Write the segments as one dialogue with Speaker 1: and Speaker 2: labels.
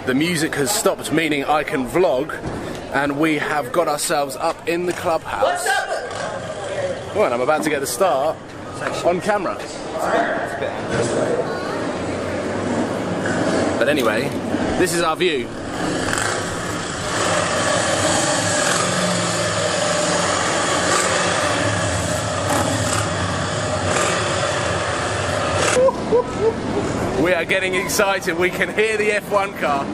Speaker 1: the music has stopped, meaning I can vlog, and we have got ourselves up in the clubhouse. Oh, and I'm about to get the start on camera. But anyway, this is our view. We are getting excited. We can hear the F1 car.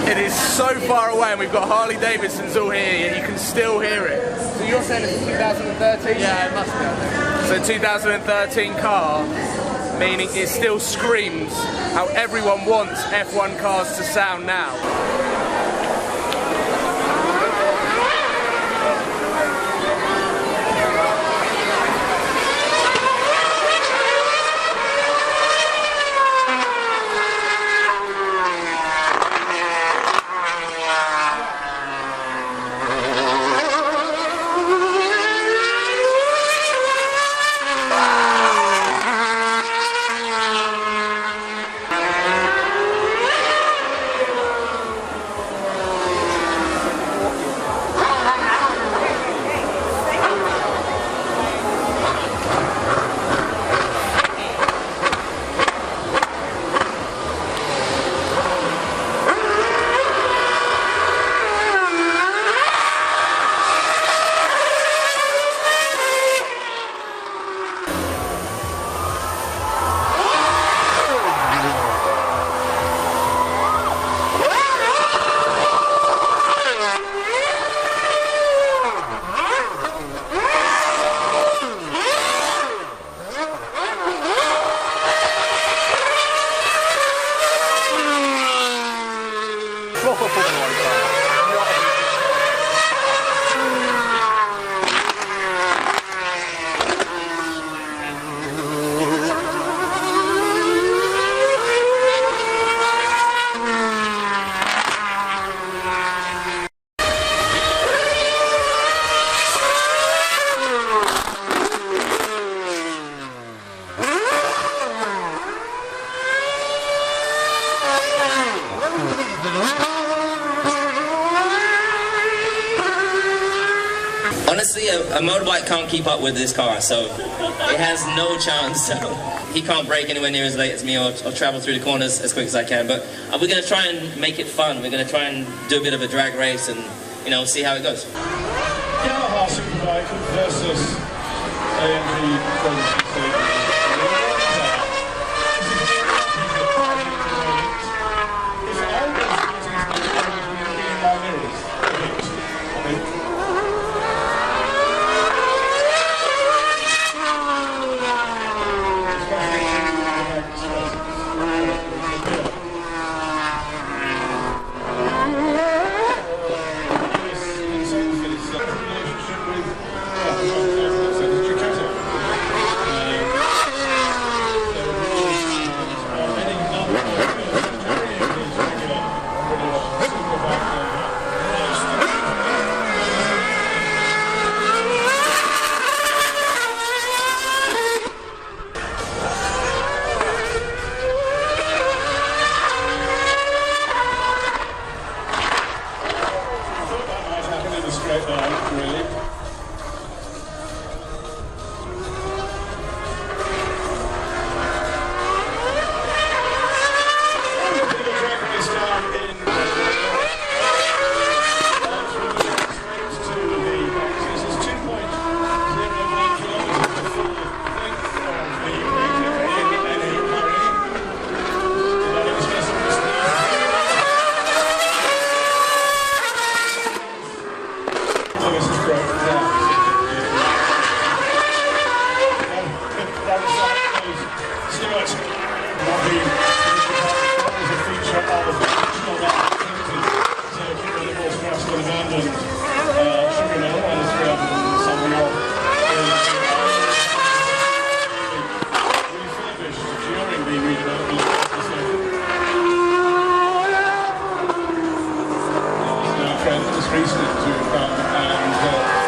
Speaker 1: It is so far away, and we've got Harley Davidsons all here, yet you can still hear it. So you're saying it's 2013? Yeah, it must be. So 2013 car, meaning it still screams how everyone wants F1 cars to sound now.
Speaker 2: Honestly, a motorbike can't keep up with this car, so it has no chance. So he can't brake anywhere near as late as me or travel through the corners as quick as I can. But we're going to try and make it fun. We're going to try and do a bit of a drag race and, you know, see how it goes.
Speaker 3: Yamaha Superbike versus AMG 2016. Recently to come and